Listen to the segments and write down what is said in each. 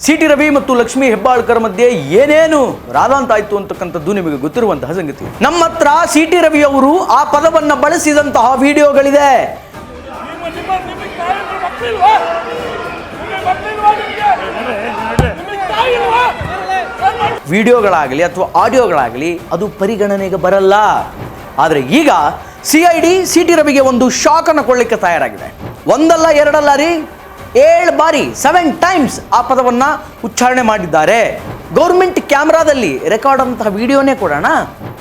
CT. Ravi ಮತ್ತು ಲಕ್ಷ್ಮೀ ಹೆಬ್ಬಾಳ್ಕರ್ ಮಧ್ಯೆ ಏನೇನು ರಾದಾಂತಾಯ್ತು ಅಂತಕ್ಕಂಥದ್ದು ನಿಮಗೆ ಗೊತ್ತಿರುವಂತಹ ಸಂಗತಿ. ನಮ್ಮ ಹತ್ರ ಸಿ.ಟಿ. ರವಿ ಅವರು ಆ ಪದವನ್ನ ಬಳಸಿದಂತಹ ವಿಡಿಯೋಗಳಿದೆ. ವಿಡಿಯೋಗಳಾಗಲಿ ಅಥವಾ ಆಡಿಯೋಗಳಾಗಲಿ ಅದು ಪರಿಗಣನೆಗೆ ಬರಲ್ಲ. ಆದರೆ ಈಗ CID ಸಿ.ಟಿ. ರವಿಗೆ ಒಂದು ಶಾಕ್ ಅನ್ನು ಕೊಡಲಿಕ್ಕೆ ತಯಾರಾಗಿದೆ. ಒಂದಲ್ಲ ಎರಡಲ್ಲ ರೀ, 7 ಬಾರಿ 7 ಟೈಮ್ಸ್ ಆ ಪದವನ್ನ ಉಚ್ಚಾರಣೆ ಮಾಡಿದ್ದಾರೆ. ಗೌರ್ಮೆಂಟ್ ಕ್ಯಾಮ್ರಾದಲ್ಲಿ ರೆಕಾರ್ಡ್ ಅಂತಹ ವಿಡಿಯೋನೇ ಕೊಡೋಣ.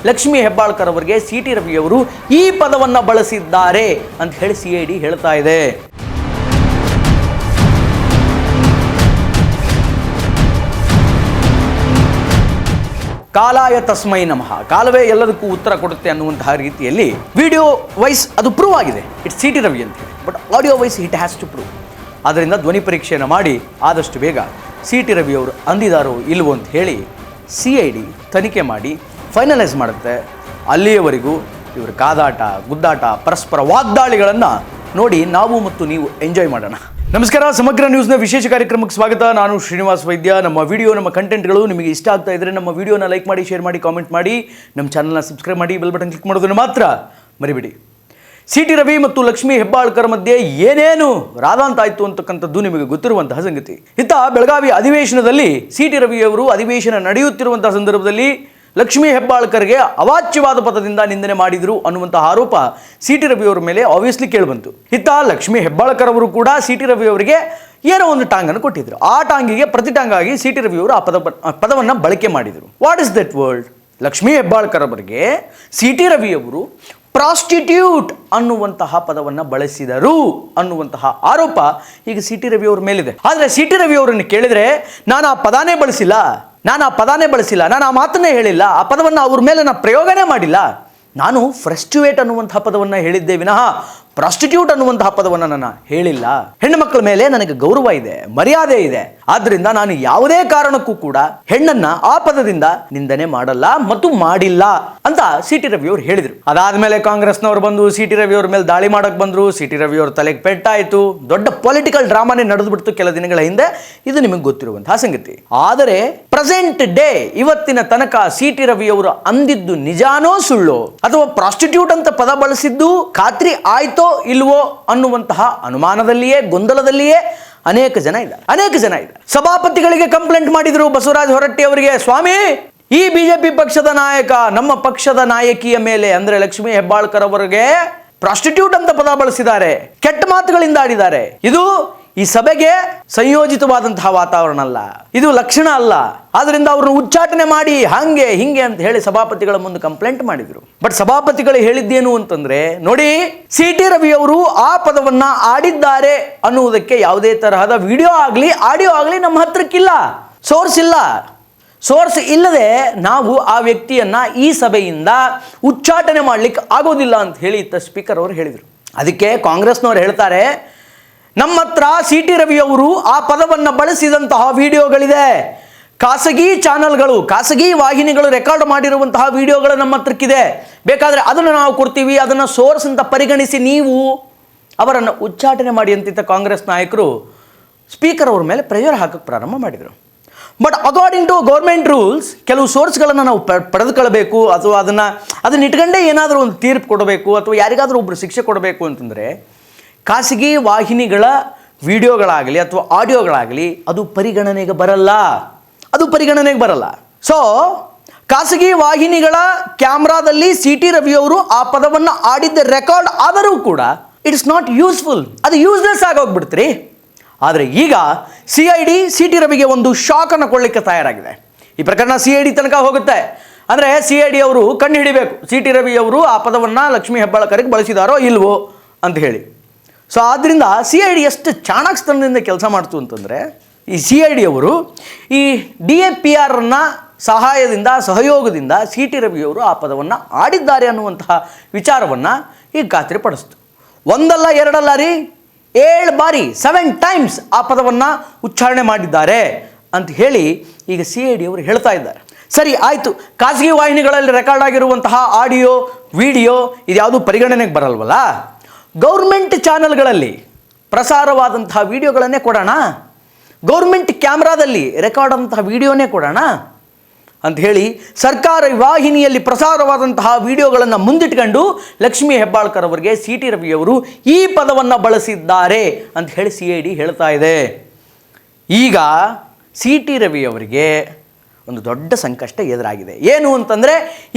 ಲಕ್ಷ್ಮೀ ಹೆಬ್ಬಾಳ್ಕರ್ ಅವರಿಗೆ ಸಿ.ಟಿ. ರವಿ ಅವರು ಈ ಪದವನ್ನ ಬಳಸಿದ್ದಾರೆ ಅಂತ ಹೇಳಿ CID ಹೇಳ್ತಾ ಇದೆ. ಕಾಲಾಯ ತಸ್ಮೈ ನಮಃ, ಕಾಲವೇ ಎಲ್ಲದಕ್ಕೂ ಉತ್ತರ ಕೊಡುತ್ತೆ ಅನ್ನುವಂತಹ ರೀತಿಯಲ್ಲಿ ವಿಡಿಯೋ ವೈಸ್ ಅದು ಪ್ರೂವ್ ಆಗಿದೆ, ಇಟ್ಸ್ ಸಿ.ಟಿ. ರವಿ ಅಂತ ಹೇಳಿ. But audio wise it has to prove. ಆದ್ದರಿಂದ ಧ್ವನಿ ಪರೀಕ್ಷೆಯನ್ನು ಮಾಡಿ ಆದಷ್ಟು ಬೇಗ ಸಿ.ಟಿ. ರವಿ ಅವರು ಅಂದಿದಾರೋ ಇಲ್ವೋ ಅಂತ ಹೇಳಿ CID ತನಿಖೆ ಮಾಡಿ ಫೈನಲೈಸ್ ಮಾಡುತ್ತೆ. ಅಲ್ಲಿಯವರೆಗೂ ಇವರು ಕಾದಾಟ, ಗುದ್ದಾಟ, ಪರಸ್ಪರ ವಾಗ್ದಾಳಿಗಳನ್ನು ನೋಡಿ ನಾವು ಮತ್ತು ನೀವು ಎಂಜಾಯ್ ಮಾಡೋಣ. ನಮಸ್ಕಾರ, ಸಮಗ್ರ ನ್ಯೂಸ್ನ ವಿಶೇಷ ಕಾರ್ಯಕ್ರಮಕ್ಕೆ ಸ್ವಾಗತ. ನಾನು ಶ್ರೀನಿವಾಸ್ ವೈದ್ಯ. ನಮ್ಮ ವಿಡಿಯೋ, ನಮ್ಮ ಕಂಟೆಂಟ್ಗಳು ನಿಮಗೆ ಇಷ್ಟ ಆಗ್ತಾ ಇದ್ದರೆ ನಮ್ಮ ವಿಡಿಯೋನ ಲೈಕ್ ಮಾಡಿ, ಶೇರ್ ಮಾಡಿ, ಕಾಮೆಂಟ್ ಮಾಡಿ, ನಮ್ಮ ಚಾನಲ್ನ ಸಬ್ಸ್ಕ್ರೈಬ್ ಮಾಡಿ, ಬೆಲ್ ಬಟನ್ ಕ್ಲಿಕ್ ಮಾಡೋದನ್ನು ಮಾತ್ರ ಮರಿಬೇಡಿ. ಸಿ.ಟಿ. ರವಿ ಮತ್ತು ಲಕ್ಷ್ಮೀ ಹೆಬ್ಬಾಳ್ಕರ್ ಮಧ್ಯೆ ಏನೇನು ರಾದಾಂತಾಯ್ತು ಅಂತಕ್ಕಂಥದ್ದು ನಿಮಗೆ ಗೊತ್ತಿರುವಂತಹ ಸಂಗತಿ. ಇತ್ತ ಬೆಳಗಾವಿ ಅಧಿವೇಶನದಲ್ಲಿ ಸಿ.ಟಿ. ರವಿಯವರು ಅಧಿವೇಶನ ನಡೆಯುತ್ತಿರುವಂತಹ ಸಂದರ್ಭದಲ್ಲಿ ಲಕ್ಷ್ಮೀ ಹೆಬ್ಬಾಳ್ಕರ್ಗೆ ಅವಾಚ್ಯವಾದ ಪದದಿಂದ ನಿಂದನೆ ಮಾಡಿದರು ಅನ್ನುವಂತಹ ಆರೋಪ ಸಿ.ಟಿ. ರವಿಯವರ ಮೇಲೆ ಆಬ್ವಿಯಸ್ಲಿ ಕೇಳಿಬಂತು. ಇತ್ತ ಲಕ್ಷ್ಮೀ ಹೆಬ್ಬಾಳ್ಕರ್ ಅವರು ಕೂಡ ಸಿ.ಟಿ. ರವಿಯವರಿಗೆ ಏನೋ ಒಂದು ಟಾಂಗನ್ನು ಕೊಟ್ಟಿದ್ರು. ಆ ಟಾಂಗಿಗೆ ಪ್ರತಿ ಟಾಂಗಾಗಿ ಸಿ.ಟಿ. ರವಿಯವರು ಆ ಪದವನ್ನು ಬಳಕೆ ಮಾಡಿದರು. What is that world? Lakshmi Hebbalkar ಅವರಿಗೆ ಸಿ.ಟಿ. ರವಿಯವರು ಪ್ರಾಸ್ಟಿಟ್ಯೂಟ್ ಅನ್ನುವಂತಹ ಪದವನ್ನು ಬಳಸಿದರು ಅನ್ನುವಂತಹ ಆರೋಪ ಈಗ ಸಿ.ಟಿ. ರವಿಯವರ ಮೇಲಿದೆ. ಆದರೆ ಸಿ.ಟಿ. ರವಿಯವರನ್ನು ಕೇಳಿದರೆ ನಾನು ಆ ಪದಾನೇ ಬಳಸಿಲ್ಲ, ನಾನು ಆ ಮಾತನ್ನೇ ಹೇಳಿಲ್ಲ, ಆ ಪದವನ್ನು ಅವ್ರ ಮೇಲೆ ನಾನು ಪ್ರಯೋಗನೇ ಮಾಡಿಲ್ಲ, ನಾನು ಫ್ರಸ್ಟ್ಯೂಯೇಟ್ ಅನ್ನುವಂತಹ ಪದವನ್ನು ಹೇಳಿದ್ದೆ ವಿನಃ ಪ್ರಾಸ್ಟಿಟ್ಯೂಟ್ ಅನ್ನುವಂತಹ ಪದವನ್ನು ನಾನು ಹೇಳಿಲ್ಲ. ಹೆಣ್ಣು ಮಕ್ಕಳ ಮೇಲೆ ನನಗೆ ಗೌರವ ಇದೆ, ಮರ್ಯಾದೆ ಇದೆ. ಆದ್ದರಿಂದ ನಾನು ಯಾವುದೇ ಕಾರಣಕ್ಕೂ ಕೂಡ ಹೆಣ್ಣನ್ನ ಆ ಪದದಿಂದ ನಿಂದನೆ ಮಾಡಲ್ಲ ಮತ್ತು ಮಾಡಿಲ್ಲ ಅಂತ ಸಿ.ಟಿ. ರವಿ ಅವರು ಹೇಳಿದರು. ಅದಾದ್ಮೇಲೆ ಕಾಂಗ್ರೆಸ್ನವರು ಬಂದು ಸಿ.ಟಿ. ರವಿ ಅವರ ಮೇಲೆ ದಾಳಿ ಮಾಡಕ್ ಬಂದ್ರು. ಸಿ.ಟಿ. ರವಿ ಅವರ ತಲೆಗೆ ಪೆಟ್ಟಾಯಿತು. ದೊಡ್ಡ ಪೊಲಿಟಿಕಲ್ ಡ್ರಾಮಾನೇ ನಡೆದು ಬಿಡ್ತು ಕೆಲ ದಿನಗಳ ಹಿಂದೆ. ಇದು ನಿಮಗೆ ಗೊತ್ತಿರುವಂತಹ ಸಂಗತಿ. ಆದರೆ ಪ್ರೆಸೆಂಟ್ ಡೇ, ಇವತ್ತಿನ ತನಕ ಸಿ.ಟಿ. ರವಿ ಅವರು ಅಂದಿದ್ದು ನಿಜಾನೋ ಸುಳ್ಳೋ ಅಥವಾ ಪ್ರಾಸ್ಟಿಟ್ಯೂಟ್ ಅಂತ ಪದ ಬಳಸಿದ್ದು ಖಾತ್ರಿ ಆಯ್ತೋ ಇಲ್ವೋ ಅನ್ನುವಂತಹ ಅನುಮಾನದಲ್ಲಿಯೇ, ಗೊಂದಲದಲ್ಲಿಯೇ ಅನೇಕ ಜನ ಇದ್ದಾರೆ. ಸಭಾಪತಿಗಳಿಗೆ ಕಂಪ್ಲೇಂಟ್ ಮಾಡಿದ್ರು ಬಸವರಾಜ ಹೊರಟ್ಟಿ ಅವರಿಗೆ, ಸ್ವಾಮಿ ಈ ಬಿಜೆಪಿ ಪಕ್ಷದ ನಾಯಕ ನಮ್ಮ ಪಕ್ಷದ ನಾಯಕಿಯ ಮೇಲೆ ಅಂದ್ರೆ ಲಕ್ಷ್ಮೀ ಹೆಬ್ಬಾಳ್ಕರ್ ಅವರಿಗೆ ಪ್ರಾಸ್ಟಿಟ್ಯೂಟ್ ಅಂತ ಪದ ಬಳಸಿದ್ದಾರೆ, ಕೆಟ್ಟ ಮಾತುಗಳಿಂದ ಆಡಿದ್ದಾರೆ. ಇದು ಈ ಸಭೆಗೆ ಸಂಯೋಜಿತವಾದಂತಹ ವಾತಾವರಣ ಅಲ್ಲ, ಇದು ಲಕ್ಷಣ ಅಲ್ಲ. ಆದ್ರಿಂದ ಅವ್ರನ್ನ ಉಚ್ಚಾಟನೆ ಮಾಡಿ ಹಂಗೆ ಹಿಂಗೆ ಅಂತ ಹೇಳಿ ಸಭಾಪತಿಗಳ ಮುಂದೆ ಕಂಪ್ಲೇಂಟ್ ಮಾಡಿದ್ರು. ಬಟ್ ಸಭಾಪತಿಗಳು ಹೇಳಿದ್ದೇನು ಅಂತಂದ್ರೆ, ನೋಡಿ ಸಿ.ಟಿ. ರವಿ ಅವರು ಆ ಪದವನ್ನ ಆಡಿದ್ದಾರೆ ಅನ್ನುವುದಕ್ಕೆ ಯಾವುದೇ ತರಹದ ವಿಡಿಯೋ ಆಗಲಿ ಆಡಿಯೋ ಆಗಲಿ ನಮ್ಮ ಹತ್ರಕ್ಕಿಲ್ಲ, ಸೋರ್ಸ್ ಇಲ್ಲ. ಸೋರ್ಸ್ ಇಲ್ಲದೆ ನಾವು ಆ ವ್ಯಕ್ತಿಯನ್ನ ಈ ಸಭೆಯಿಂದ ಉಚ್ಚಾಟನೆ ಮಾಡ್ಲಿಕ್ಕೆ ಆಗೋದಿಲ್ಲ ಅಂತ ಹೇಳಿ ಇತ್ತ ಸ್ಪೀಕರ್ ಅವರು ಹೇಳಿದರು. ಅದಕ್ಕೆ ಕಾಂಗ್ರೆಸ್ನವರು ಹೇಳ್ತಾರೆ, ನಮ್ಮ ಹತ್ರ ಸಿ.ಟಿ. ರವಿ ಅವರು ಆ ಪದವನ್ನು ಬಳಸಿದಂತಹ ವಿಡಿಯೋಗಳಿದೆ. ಖಾಸಗಿ ಚಾನಲ್ಗಳು, ಖಾಸಗಿ ವಾಹಿನಿಗಳು ರೆಕಾರ್ಡ್ ಮಾಡಿರುವಂತಹ ವಿಡಿಯೋಗಳು ನಮ್ಮ ಹತ್ರಕ್ಕಿದೆ. ಬೇಕಾದರೆ ಅದನ್ನು ನಾವು ಕೊಡ್ತೀವಿ, ಅದನ್ನು ಸೋರ್ಸ್ ಅಂತ ಪರಿಗಣಿಸಿ ನೀವು ಅವರನ್ನು ಉಚ್ಚಾಟನೆ ಮಾಡಿ ಅಂತಿದ್ದ ಕಾಂಗ್ರೆಸ್ ನಾಯಕರು ಸ್ಪೀಕರ್ ಅವ್ರ ಮೇಲೆ ಪ್ರೆಷರ್ ಹಾಕಕ್ಕೆ ಪ್ರಾರಂಭ ಮಾಡಿದರು. But according to government rules ಕೆಲವು ಸೋರ್ಸ್ಗಳನ್ನು ನಾವು ಪಡೆದುಕೊಳ್ಳಬೇಕು ಅಥವಾ ಅದನ್ನು ಇಟ್ಕೊಂಡೇ ಏನಾದರೂ ಒಂದು ತೀರ್ಪು ಕೊಡಬೇಕು ಅಥವಾ ಯಾರಿಗಾದರೂ ಒಬ್ಬರು ಶಿಕ್ಷೆ ಕೊಡಬೇಕು ಅಂತಂದರೆ ಖಾಸಗಿ ವಾಹಿನಿಗಳ ವಿಡಿಯೋಗಳಾಗಲಿ ಅಥವಾ ಆಡಿಯೋಗಳಾಗಲಿ ಅದು ಪರಿಗಣನೆಗೆ ಬರಲ್ಲ. ಸೊ ಖಾಸಗಿ ವಾಹಿನಿಗಳ ಕ್ಯಾಮ್ರಾದಲ್ಲಿ ಸಿ.ಟಿ. ರವಿಯವರು ಆ ಪದವನ್ನು ಆಡಿದ್ದ ರೆಕಾರ್ಡ್ ಆದರೂ ಕೂಡ ಇಟ್ಸ್ ನಾಟ್ ಯೂಸ್ಫುಲ್, ಅದು ಯೂಸ್ಲೆಸ್ ಆಗೋಗ್ಬಿಡ್ತೀರಿ. ಆದರೆ ಈಗ CID ಸಿ.ಟಿ. ರವಿಗೆ ಒಂದು ಶಾಕನ್ನು ಕೊಡಲಿಕ್ಕೆ ತಯಾರಾಗಿದೆ. ಈ ಪ್ರಕರಣ CID ತನಕ ಹೋಗುತ್ತೆ. ಅಂದರೆ CID ಅವರು ಕಂಡು ಹಿಡಿಬೇಕು ಸಿ.ಟಿ. ರವಿಯವರು ಆ ಪದವನ್ನು ಲಕ್ಷ್ಮೀ ಹೆಬ್ಬಾಳ್ಕರ್ಗೆ ಬಳಸಿದಾರೋ ಇಲ್ವೋ ಅಂತ ಹೇಳಿ. ಸೊ ಆದ್ದರಿಂದ CID ಎಷ್ಟು ಚಾಣಾಕ್ಷತನದಿಂದ ಕೆಲಸ ಮಾಡ್ತು ಅಂತಂದರೆ, ಈ CID ಅವರು ಈ DAPRನ ಸಹಯೋಗದಿಂದ ಸಿ.ಟಿ. ರವಿಯವರು ಆ ಪದವನ್ನು ಆಡಿದ್ದಾರೆ ಅನ್ನುವಂತಹ ವಿಚಾರವನ್ನು ಈಗ ಖಾತ್ರಿಪಡಿಸ್ತು. ಒಂದಲ್ಲ ಎರಡಲ್ಲ ರೀ, 7 ಬಾರಿ 7 ಟೈಮ್ಸ್ ಆ ಪದವನ್ನು ಉಚ್ಚಾರಣೆ ಮಾಡಿದ್ದಾರೆ ಅಂತ ಹೇಳಿ ಈಗ CID ಅವರು ಹೇಳ್ತಾ ಇದ್ದಾರೆ. ಸರಿ ಆಯಿತು, ಖಾಸಗಿ ವಾಹಿನಿಗಳಲ್ಲಿ ರೆಕಾರ್ಡ್ ಆಗಿರುವಂತಹ ಆಡಿಯೋ ವಿಡಿಯೋ ಇದ್ಯಾವುದು ಪರಿಗಣನೆಗೆ ಬರಲ್ವಲ್ಲ, ಗೌರ್ಮೆಂಟ್ ಚಾನಲ್ಗಳಲ್ಲಿ ಪ್ರಸಾರವಾದಂತಹ ವಿಡಿಯೋಗಳನ್ನೇ ಕೊಡೋಣ. ಗೌರ್ಮೆಂಟ್ ಕ್ಯಾಮ್ರಾದಲ್ಲಿ ರೆಕಾರ್ಡ್ ಅಂತಹ ವಿಡಿಯೋನೇ ಕೊಡೋಣ ಅಂತ ಹೇಳಿ ಸರ್ಕಾರಿ ವಾಹಿನಿಯಲ್ಲಿ ಪ್ರಸಾರವಾದಂತಹ ವಿಡಿಯೋಗಳನ್ನು ಮುಂದಿಟ್ಕೊಂಡು ಲಕ್ಷ್ಮೀ ಹೆಬ್ಬಾಳ್ಕರ್ ಅವರಿಗೆ ಸಿ ಟಿ ರವಿಯವರು ಈ ಪದವನ್ನು ಬಳಸಿದ್ದಾರೆ ಅಂತ ಹೇಳಿ CID ಹೇಳ್ತಾ ಇದೆ. ಈಗ ಸಿ ಟಿ ರವಿಯವರಿಗೆ ಒಂದು ದೊಡ್ಡ ಸಂಕಷ್ಟ ಎದುರಾಗಿದೆ. ಏನು ಅಂತಂದರೆ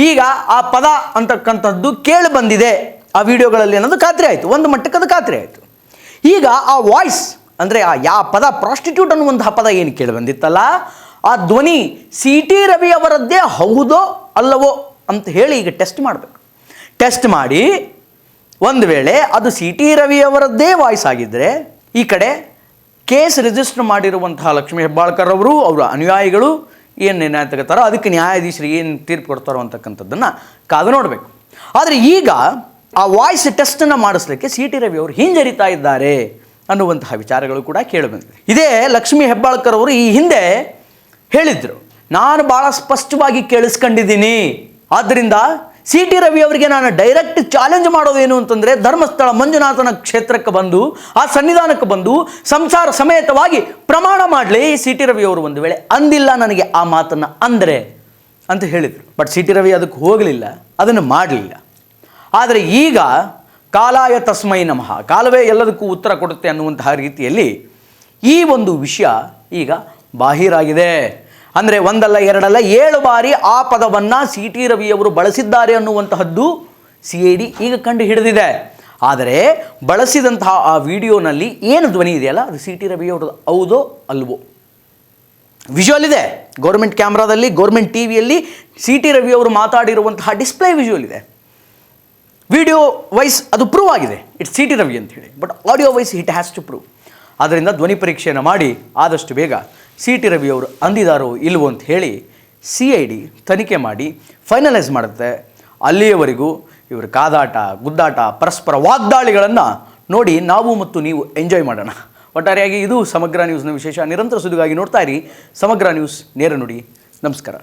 ಈಗ ಆ ಪದ ಅಂತಕ್ಕಂಥದ್ದು ಕೇಳಿ ಬಂದಿದೆ ಆ ವಿಡಿಯೋಗಳಲ್ಲಿ ಅನ್ನೋದು ಖಾತ್ರಿ ಆಯಿತು, ಒಂದು ಮಟ್ಟಕ್ಕೆ ಅದು ಖಾತ್ರಿ ಆಯಿತು. ಈಗ ಆ ವಾಯ್ಸ್ ಅಂದರೆ ಆ ಪದ ಪ್ರಾಸ್ಟಿಟ್ಯೂಟ್ ಅನ್ನುವಂತಹ ಪದ ಏನು ಕೇಳಿ ಬಂದಿತ್ತಲ್ಲ, ಆ ಧ್ವನಿ ಸಿ ಟಿ ರವಿ ಅವರದ್ದೇ ಹೌದೋ ಅಲ್ಲವೋ ಅಂತ ಹೇಳಿ ಈಗ ಟೆಸ್ಟ್ ಮಾಡಬೇಕು. ಟೆಸ್ಟ್ ಮಾಡಿ ಒಂದು ವೇಳೆ ಅದು ಸಿ ಟಿ ರವಿ ಅವರದ್ದೇ ವಾಯ್ಸ್ ಆಗಿದ್ದರೆ ಈ ಕಡೆ ಕೇಸ್ ರಿಜಿಸ್ಟರ್ ಮಾಡಿರುವಂತಹ ಲಕ್ಷ್ಮೀ ಹೆಬ್ಬಾಳ್ಕರ್ ಅವರು, ಅವರ ಅನುಯಾಯಿಗಳು ಏನು ನಿರ್ಣಯ ತಗೋತಾರೋ ಅದಕ್ಕೆ ನ್ಯಾಯಾಧೀಶರು ಏನು ತೀರ್ಪು ಕೊಡ್ತಾರೋ ಅಂತಕ್ಕಂಥದ್ದನ್ನು ಕಾದು ನೋಡಬೇಕು. ಆದರೆ ಈಗ ಆ ವಾಯ್ಸ್ ಟೆಸ್ಟನ್ನು ಮಾಡಿಸ್ಲಿಕ್ಕೆ ಸಿ ಟಿ ರವಿ ಅವರು ಹಿಂಜರಿತಾ ಇದ್ದಾರೆ ಅನ್ನುವಂತಹ ವಿಚಾರಗಳು ಕೂಡ ಕೇಳಿಬಂದಿದೆ. ಇದೇ ಲಕ್ಷ್ಮೀ ಹೆಬ್ಬಾಳ್ಕರ್ ಅವರು ಈ ಹಿಂದೆ ಹೇಳಿದ್ರು, ನಾನು ಭಾಳ ಸ್ಪಷ್ಟವಾಗಿ ಕೇಳಿಸ್ಕೊಂಡಿದ್ದೀನಿ, ಆದ್ದರಿಂದ ಸಿ ಟಿ ರವಿ ಅವರಿಗೆ ನಾನು ಡೈರೆಕ್ಟ್ ಚಾಲೆಂಜ್ ಮಾಡೋದೇನು ಅಂತಂದರೆ ಧರ್ಮಸ್ಥಳ ಮಂಜುನಾಥನ ಕ್ಷೇತ್ರಕ್ಕೆ ಬಂದು ಆ ಸನ್ನಿಧಾನಕ್ಕೆ ಬಂದು ಸಂಸಾರ ಸಮೇತವಾಗಿ ಪ್ರಮಾಣ ಮಾಡಲಿ. ಸಿ ಟಿ ರವಿ ಅವರು ಒಂದು ವೇಳೆ ಅಂದಿಲ್ಲ ನನಗೆ ಆ ಮಾತನ್ನು ಅಂದರೆ ಅಂತ ಹೇಳಿದರು. ಬಟ್ ಸಿ ಟಿ ರವಿ ಅದಕ್ಕೆ ಹೋಗಲಿಲ್ಲ, ಅದನ್ನು ಮಾಡಲಿಲ್ಲ. ಆದರೆ ಈಗ ಕಾಲಾಯ ತಸ್ಮೈ ನಮಃ, ಕಾಲವೇ ಎಲ್ಲದಕ್ಕೂ ಉತ್ತರ ಕೊಡುತ್ತೆ ಅನ್ನುವಂತಹ ರೀತಿಯಲ್ಲಿ ಈ ಒಂದು ವಿಷಯ ಈಗ ಬಾಹಿರಾಗಿದೆ. ಅಂದರೆ ಒಂದಲ್ಲ ಎರಡಲ್ಲ 7 ಬಾರಿ ಆ ಪದವನ್ನು ಸಿ ಟಿ ರವಿಯವರು ಬಳಸಿದ್ದಾರೆ ಅನ್ನುವಂತಹದ್ದು CID ಈಗ ಕಂಡು ಹಿಡಿದಿದೆ. ಆದರೆ ಬಳಸಿದಂತಹ ಆ ವಿಡಿಯೋನಲ್ಲಿ ಏನು ಧ್ವನಿ ಇದೆಯಲ್ಲ ಅದು ಸಿ ಟಿ ರವಿಯವ್ರದ್ದು ಹೌದೋ ಅಲ್ವೋ. ವಿಜುವಲ್ ಇದೆ, ಗೌರ್ಮೆಂಟ್ ಕ್ಯಾಮ್ರಾದಲ್ಲಿ ಗೌರ್ಮೆಂಟ್ ಟಿವಿಯಲ್ಲಿ ಸಿ ಟಿ ರವಿಯವರು ಮಾತಾಡಿರುವಂತಹ ಡಿಸ್ಪ್ಲೇ ವಿಜುವಲ್ ಇದೆ. ವಿಡಿಯೋ ವೈಸ್ ಅದು ಪ್ರೂವ್ ಆಗಿದೆ, ಇಟ್ಸ್ ಸಿ ಟಿ ರವಿ ಅಂತ ಹೇಳಿ. But audio wise it has to prove. ಆದ್ದರಿಂದ ಧ್ವನಿ ಪರೀಕ್ಷೆಯನ್ನು ಮಾಡಿ ಆದಷ್ಟು ಬೇಗ ಸಿ ಟಿ ರವಿಯವರು ಅಂದಿದ್ದಾರೋ ಇಲ್ವೋ ಅಂತ ಹೇಳಿ CID ತನಿಖೆ ಮಾಡಿ ಫೈನಲೈಸ್ ಮಾಡುತ್ತೆ. ಅಲ್ಲಿಯವರೆಗೂ ಇವರ ಕಾದಾಟ, ಗುದ್ದಾಟ, ಪರಸ್ಪರ ವಾಗ್ದಾಳಿಗಳನ್ನು ನೋಡಿ ನಾವು ಮತ್ತು ನೀವು ಎಂಜಾಯ್ ಮಾಡೋಣ. ಒಟ್ಟಾರೆಯಾಗಿ ಇದು ಸಮಗ್ರ ನ್ಯೂಸ್ನ ವಿಶೇಷ. ನಿರಂತರ ಸುದ್ದಿಗಾಗಿ ನೋಡ್ತಾ ಇರಿ ಸಮಗ್ರ ನ್ಯೂಸ್, ನೇರ ನುಡಿ. ನಮಸ್ಕಾರ.